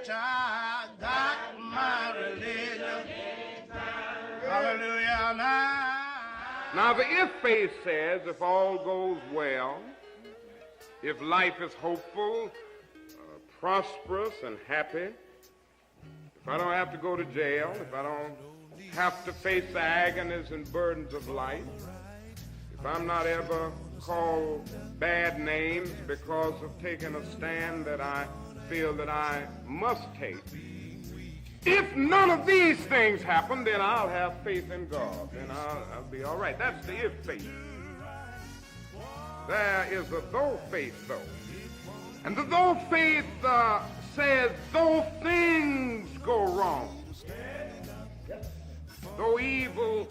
church, I got my religion. Hallelujah. Now the if faith says, if all goes well, if life is hopeful, prosperous and happy, if I don't have to go to jail, if I don't have to face the agonies and burdens of life, if I'm not ever called bad names because of taking a stand that I feel that I must take, if none of these things happen, then I'll have faith in God. Then I'll be all right. That's the if faith. There is a though faith, though. And the though faith says, though things go wrong, though evil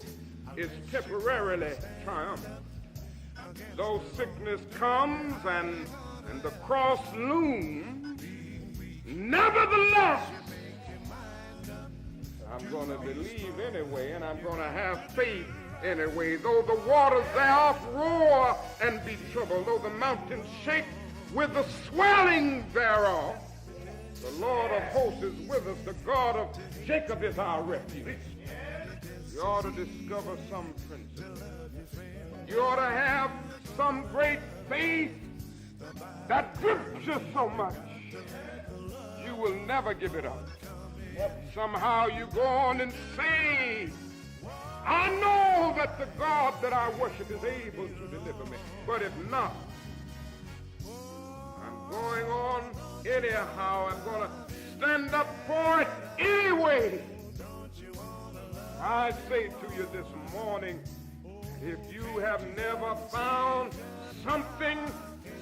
is temporarily triumphant, though sickness comes and the cross looms, nevertheless, I'm going to believe anyway, and I'm going to have faith anyway. Though the waters thereof roar and be troubled, though the mountains shake with the swelling thereof, the Lord of hosts is with us. The God of Jacob is our refuge. You ought to discover some principle. You ought to have some great faith that grips you so much you will never give it up. Somehow you go on and say, I know that the God that I worship is able to deliver me. But if not, I'm going on anyhow. I'm going to stand up for it anyway. I say to you this morning, if you have never found something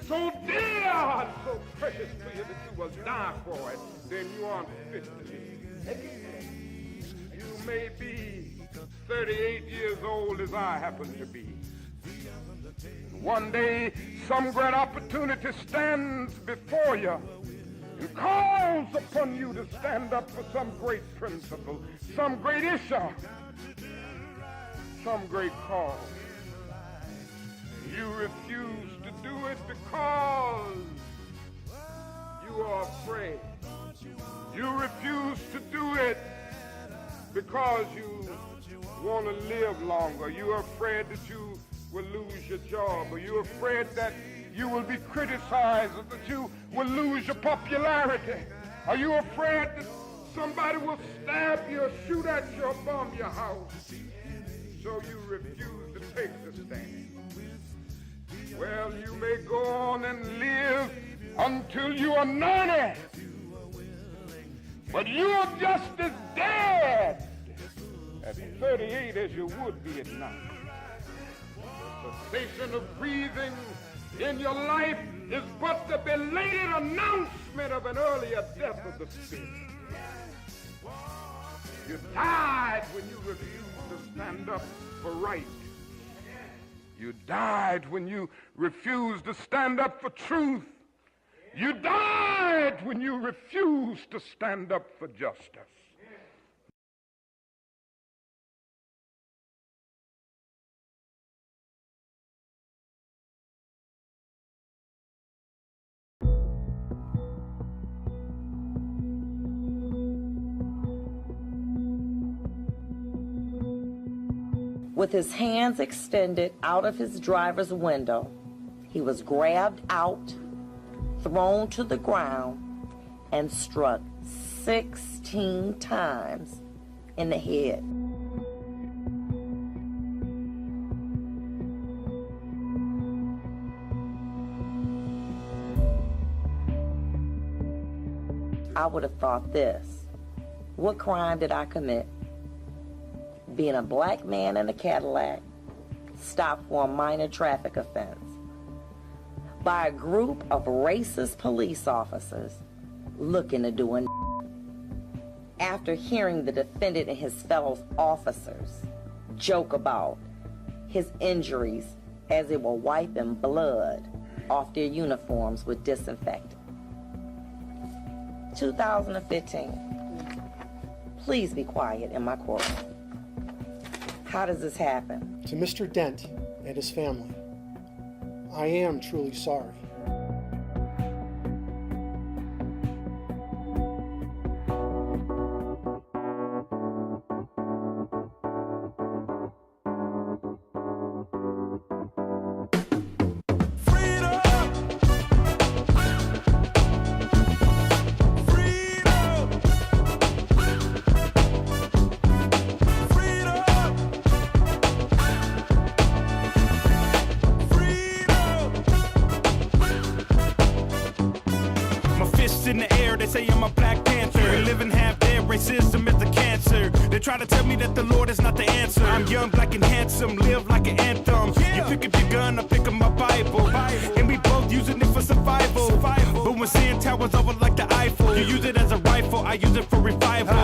so dear and so precious to you that you will die for it, then you aren't fit to live. You may be 38 years old as I happen to be. One day, some great opportunity stands before you and calls upon you to stand up for some great principle, some great issue, some great cause. You refuse to do it because you are afraid. You refuse to do it because you want to live longer. You're afraid that you will lose your job, or you're afraid that you will be criticized, or that you will lose your popularity. Are you afraid that somebody will stab you or shoot at you or bomb your house? So you refuse to take the stand. Well, you may go on and live until you are 90, but you are just as dead at 38 as you would be at 90. The cessation of breathing in your life is but the belated announcement of an earlier death of the spirit. You died when you refused to stand up for right. You died when you refused to stand up for truth. You died when you refused to stand up for justice. With his hands extended out of his driver's window, he was grabbed out, thrown to the ground, and struck 16 times in the head. I would have thought this: what crime did I commit? Being a black man in a Cadillac, stopped for a minor traffic offense by a group of racist police officers looking to do a after hearing the defendant and his fellow officers joke about his injuries as they were wiping blood off their uniforms with disinfectant. 2015. Please be quiet in my courtroom. How does this happen? To Mr. Dent and his family, I am truly sorry. in the air, they say I'm a Black Panther. Living half dead, racism is the cancer. They try to tell me that the Lord is not the answer. I'm young, black, and handsome, live like an anthem. You pick up your gun, I pick up my Bible. And we both using it for survival. But when sin towers over like the Eiffel, you use it as a rifle, I use it for revival.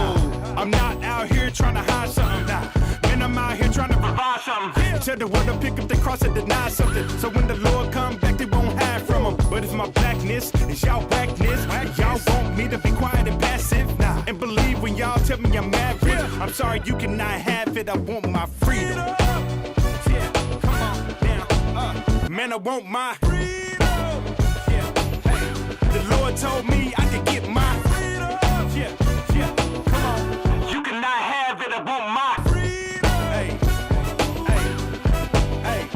I'm not out here trying to hide something. Man, I'm out here trying to provide something. Tell the world to pick up the cross and deny something. So when the Lord come back, they won't hide from him. But it's my blackness, it's y'all blackness. Y'all want me to be quiet and passive. And believe when y'all tell me I'm average. I'm sorry, you cannot have it. I want my freedom. Yeah, come on now. Man, I want my freedom. Yeah, hey. The Lord told me I could get my freedom. Yeah, come on. You cannot have it. I want my freedom. Hey,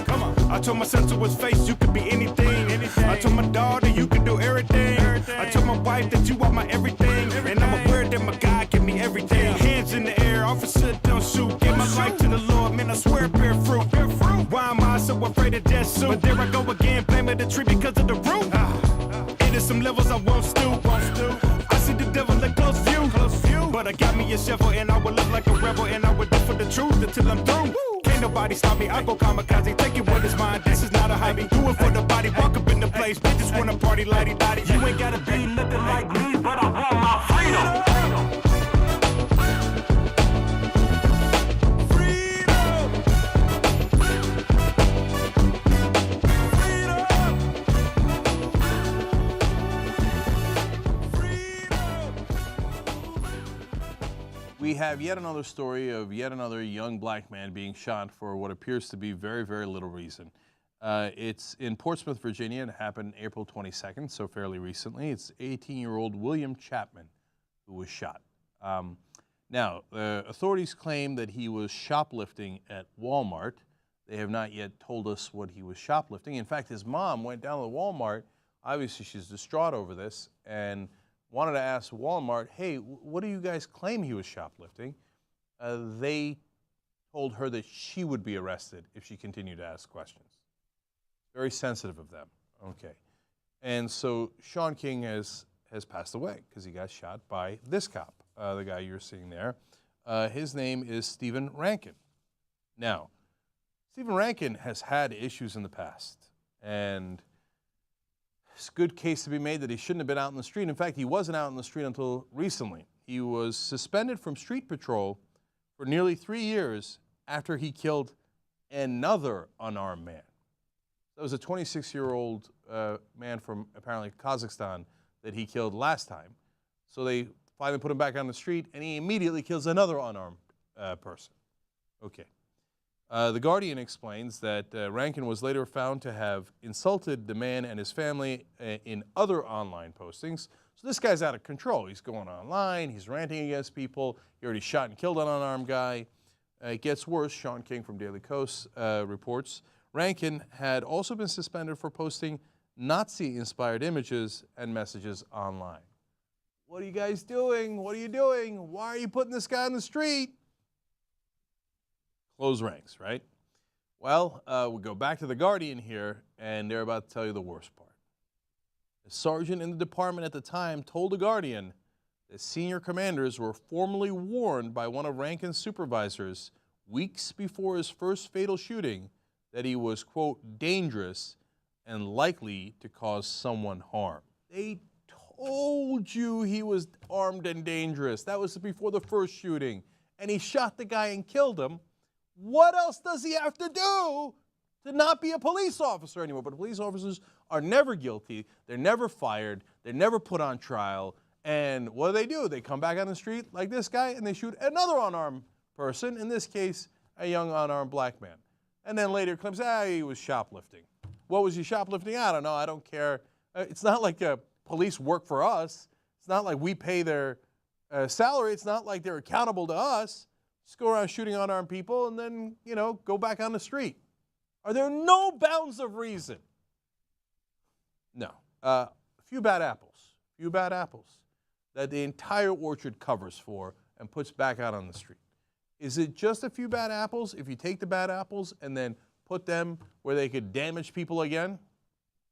come on. I told my son to his face, you could be anything. I told my daughter, you can do everything. I told my wife that you are my everything. And I'm aware that my God give me everything. Hands in the air, officer, don't shoot. Give my life to the Lord, man, I swear bear fruit. Why am I so afraid of death soon? But there I go again, blaming the tree because of the root. It is some levels I won't stoop. I see the devil at close view. But I got me a shovel and I will live like a rebel. And I will do for the truth until I'm through. Can't nobody stop me, I go kamikaze. Take it what is mine, this is not a hobby. Do it for the body, walk up in the place. They just wanna party lighty-dotty. You ain't gotta be nothing like me, but I want my freedom. We have yet another story of yet another young black man being shot for what appears to be very, very little reason. It's in Portsmouth, Virginia. It happened April 22nd, so fairly recently. It's 18-year-old William Chapman who was shot. Now, authorities claim that he was shoplifting at Walmart. They have not yet told us what he was shoplifting. In fact, his mom went down to the Walmart. Obviously, she's distraught over this and wanted to ask Walmart, hey, what do you guys claim he was shoplifting? They told her that she would be arrested if she continued to ask questions. Very sensitive of them. Okay. And so Sean King has passed away because he got shot by this cop, the guy you're seeing there. His name is Stephen Rankin. Now, Stephen Rankin has had issues in the past, and it's a good case to be made that he shouldn't have been out in the street. In fact, he wasn't out in the street until recently. He was suspended from street patrol for nearly 3 years after he killed another unarmed man. That was a 26-year-old man from apparently Kazakhstan that he killed last time. So they finally put him back on the street, and he immediately kills another unarmed person. Okay. The Guardian explains that Rankin was later found to have insulted the man and his family in other online postings. So this guy's out of control. He's going online, he's ranting against people, he already shot and killed an unarmed guy. It gets worse. Sean King from Daily Kos reports Rankin had also been suspended for posting Nazi-inspired images and messages online. What are you guys doing? What are you doing? Why are you putting this guy on the street? Close ranks, right? Well, we go back to the Guardian here, and they're about to tell you the worst part. A sergeant in the department at the time told the Guardian that senior commanders were formally warned by one of Rankin's supervisors weeks before his first fatal shooting that he was, quote, dangerous and likely to cause someone harm. They told you he was armed and dangerous. That was before the first shooting. And he shot the guy and killed him. What else does he have to do to not be a police officer anymore? But police officers are never guilty. They're never fired. They're never put on trial. And what do? They come back on the street like this guy and they shoot another unarmed person, in this case, a young unarmed black man. And then later claims, he was shoplifting. What was he shoplifting? I don't know. I don't care. It's not like police work for us. It's not like we pay their salary. It's not like they're accountable to us. Just go around shooting unarmed people and then, go back on the street. Are there no bounds of reason? No. A few bad apples. Few bad apples that the entire orchard covers for and puts back out on the street. Is it just a few bad apples if you take the bad apples and then put them where they could damage people again?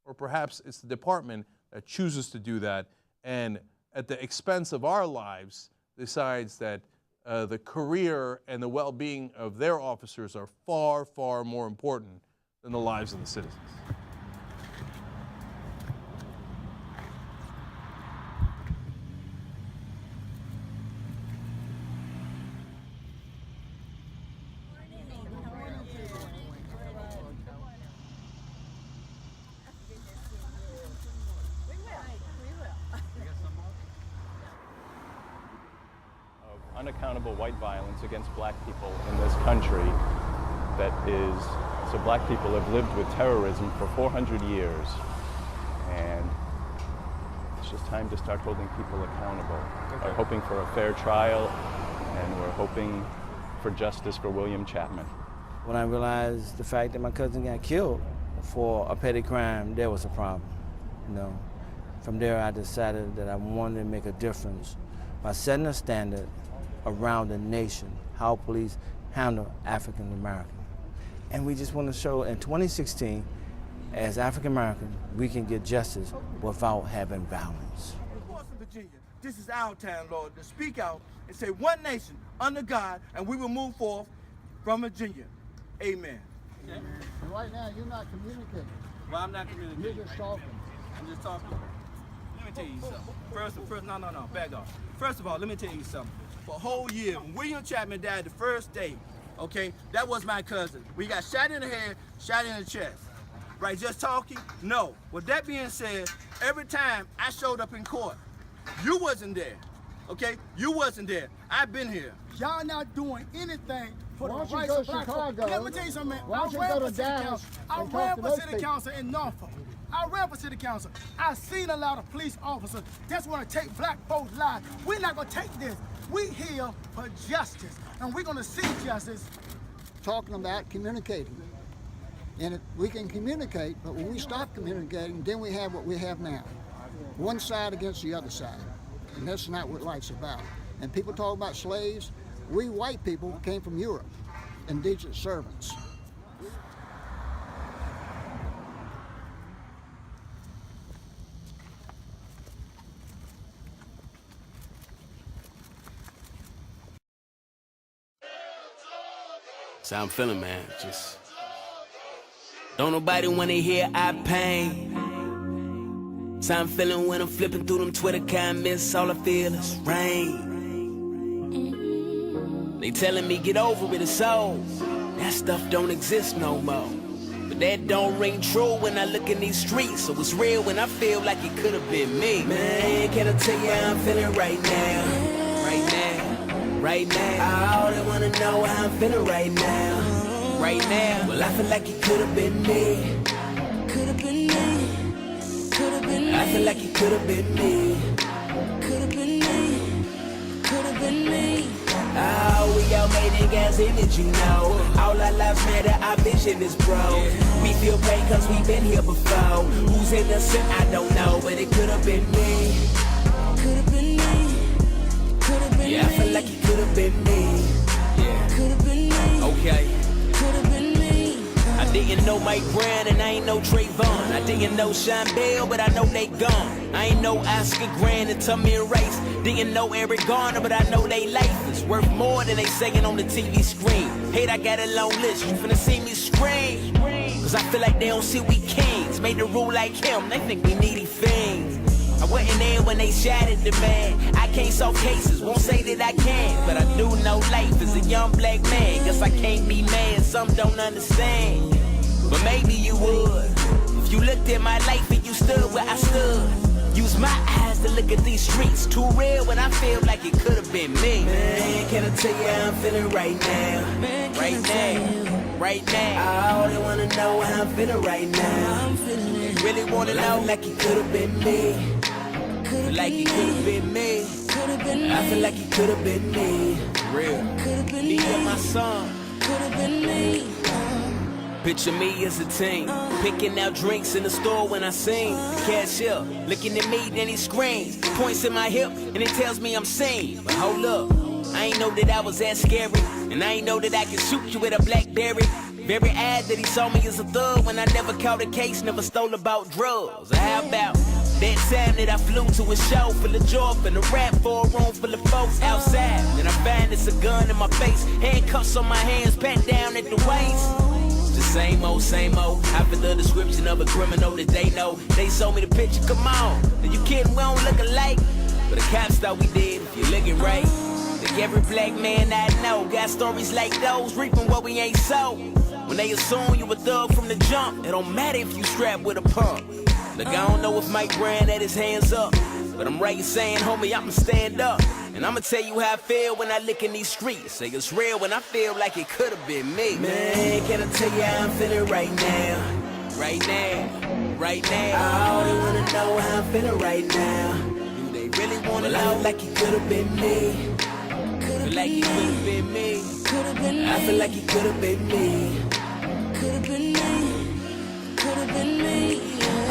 Or perhaps it's the department that chooses to do that and at the expense of our lives decides that the career and the well-being of their officers are far, far more important than the lives of the citizens. Unaccountable white violence against black people in this country so black people have lived with terrorism for 400 years, and it's just time to start holding people accountable. Okay. We're hoping for a fair trial, and we're hoping for justice for William Chapman. When I realized the fact that my cousin got killed for a petty crime, there was a problem, you know. From there, I decided that I wanted to make a difference by setting a standard around the nation, how police handle African Americans. And we just want to show in 2016, as African Americans, we can get justice without having violence. Virginia, this is our time, Lord, to speak out and say one nation under God, and we will move forth from Virginia. Amen. Okay. And right now, you're not communicating. Well, I'm not communicating. You're just talking. I'm just talking. Let me tell you something. No, back off. First of all, let me tell you something. For a whole year, when William Chapman died the first day, okay, that was my cousin. We got shot in the head, shot in the chest. Right, just talking? No. With that being said, every time I showed up in court, you wasn't there, okay? You wasn't there. I've been here. Y'all not doing anything for the rights of black folk. Let me tell you something, man. I ran for city council in Norfolk. I ran for city council. I've seen a lot of police officers just want to take black folks' lives. We're not going to take this. We here for justice, and we're going to see justice. Talking about communicating. And we can communicate, but when we stop communicating, then we have what we have now. One side against the other side. And that's not what life's about. And people talk about slaves. We white people came from Europe, indigent servants. So I'm feeling, man, just don't nobody wanna hear our pain. So I'm feeling when I'm flipping through them Twitter comments, all I feel is rain. They telling me get over it, it's over. That stuff don't exist no more. But that don't ring true when I look in these streets. So it's real when I feel like it could have been me. Man, can I tell you how I'm feeling right now? Right now. Right now, I only wanna know how I'm feeling right now. Right now, well I feel like it could've been me. Could've been me. Could've been me. I feel like it could've been me. Could've been me. Could've been me. Oh, we all made in God's image, you know. All our lives matter, our vision is broke. We feel pain cause we've been here before. Who's innocent, I don't know, but it could've been me. Could've been me. Yeah, I feel like it could've been me. Yeah, could've been me. Okay, could've been me. I didn't know Mike Brown and I ain't know Trayvon. I didn't know Sean Bell, but I know they gone. I ain't know Oscar Grant and Tommy Rice. Didn't know Eric Garner, but I know they life is worth more than they saying on the TV screen. Hate, I got a long list, you finna see me scream. Cause I feel like they don't see we kings. Made the rule like him, they think we needy fiends. I wasn't there when they shattered the man. I can't solve cases, won't say that I can. But I do know life as a young black man. Guess I can't be mad, some don't understand. But maybe you would, if you looked at my life and you stood where I stood. Use my eyes to look at these streets. Too real when I feel like it could have been me. Man, can I tell you how I'm feeling right now? Right now, right now. I only wanna know how I'm feeling right now. Really wanna know like it could have been me. Feel like it could have been me. I feel like it could have been me. Real. Me and my son. Could have been me. Picture me as a team, picking out drinks in the store when I sing. The cashier looking at me, then he screams, points at my hip, and it tells me I'm seen. But hold up, I ain't know that I was that scary, and I ain't know that I could shoot you with a BlackBerry. Very ad that he saw me as a thug when I never caught a case, never stole about drugs. Or how about That time that I flew to a show full of joy, full of rap for a room full of folks outside. Then I find it's a gun in my face, handcuffs on my hands, pat down at the waist. The same old, I fit the description of a criminal that they know. They sold me the picture, come on. Are you kidding, we don't look alike? But the cops thought we did, if you looking right. Like every black man I know got stories like those, reaping what we ain't sold. When they assume you a thug from the jump, it don't matter if you strapped with a pump. Look, I don't know if Mike Brand had his hands up, but I'm right saying, homie, I'ma stand up. And I'ma tell you how I feel when I look in these streets. Say it's real when I feel like it could've been me. Man, can I tell you how I'm feeling right now? Right now, right now. I only wanna know how I'm feeling right now. Do they really wanna know like it could've been me? Feel like it could've been me. I feel like it could've been me. Could've been me. Could've been me.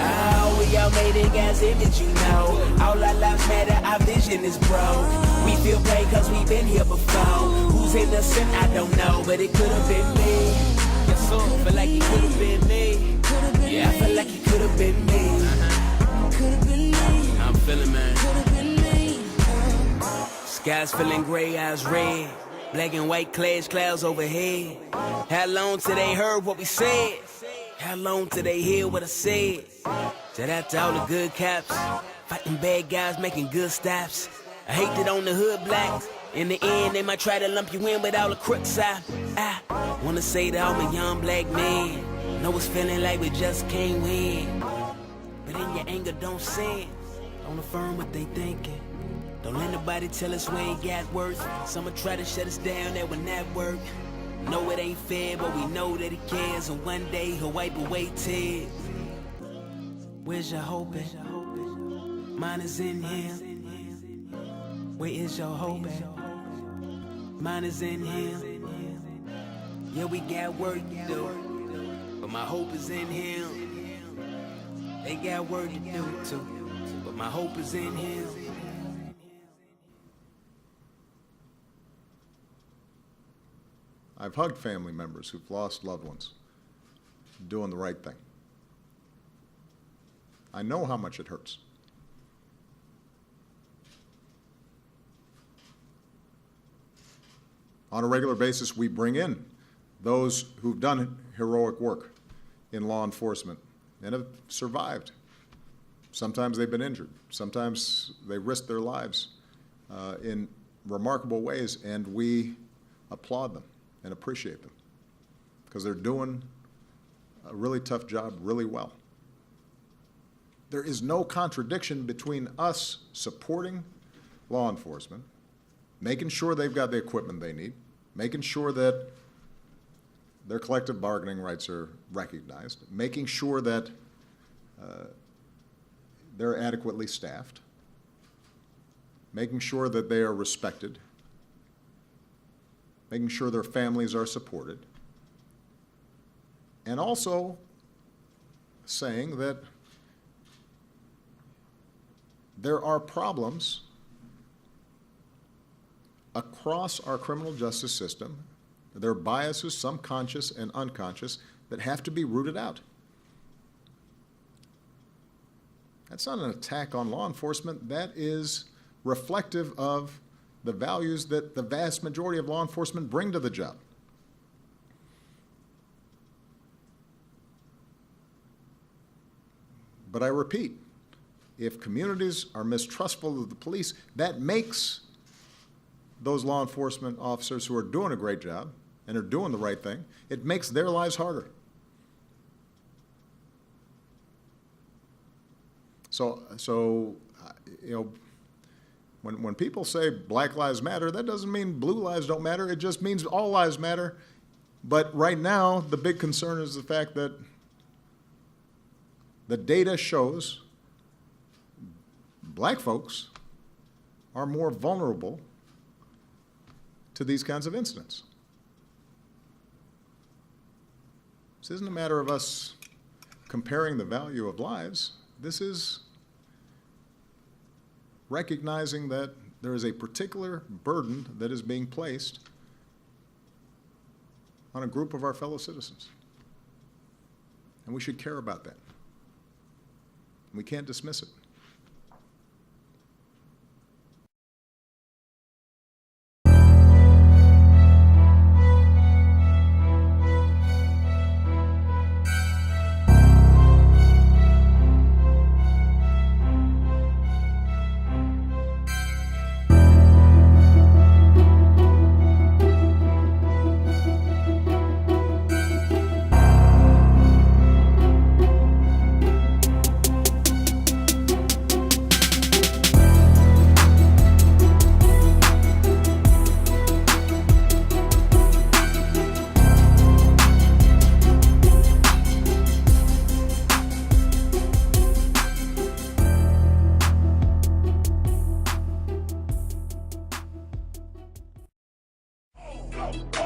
Oh, we all made in God's image, you know. All our lives matter, our vision is broke. We feel pain cause we've been here before. Who's innocent, I don't know, but it could've been me. Yes, sir, feel like it could've been me. Yeah, I feel like it could've been me. Could've been me. I'm feeling, man. Could've been me. Skies feeling gray, eyes red. Black and white clouds overhead. How long till they heard what we said? How long till they hear what I said? Shout out to all the good cops, fighting bad guys, making good stops. I hate that on the hood blacks. In the end, they might try to lump you in with all the crooks. I wanna say to all my young black men, know it's feeling like we just can't win. But in your anger, don't sin. Don't affirm what they thinking. Don't let nobody tell us we ain't got worth. Someone try to shut us down, that will not work. Know it ain't fair, but we know that he cares. And one day he'll wipe away tears. Where's your hope at? Mine is in him. Where is your hope at? Mine is in him. Yeah, we got work to do, but my hope is in him. They got work to do too, but my hope is in him. I've hugged family members who've lost loved ones doing the right thing. I know how much it hurts. On a regular basis, we bring in those who've done heroic work in law enforcement and have survived. Sometimes they've been injured. Sometimes they risked their lives in remarkable ways, and we applaud them and appreciate them because they're doing a really tough job really well. There is no contradiction between us supporting law enforcement, making sure they've got the equipment they need, making sure that their collective bargaining rights are recognized, making sure that they're adequately staffed, making sure that they are respected, making sure their families are supported, and also saying that there are problems across our criminal justice system. There are biases, some conscious and unconscious, that have to be rooted out. That's not an attack on law enforcement. That is reflective of the values that the vast majority of law enforcement bring to the job. But I repeat, if communities are mistrustful of the police, that makes those law enforcement officers who are doing a great job and are doing the right thing, it makes their lives harder. So you know, when people say Black Lives Matter, that doesn't mean blue lives don't matter. It just means all lives matter. But right now, the big concern is the fact that the data shows black folks are more vulnerable to these kinds of incidents. This isn't a matter of us comparing the value of lives. This is recognizing that there is a particular burden that is being placed on a group of our fellow citizens. And we should care about that. We can't dismiss it. all.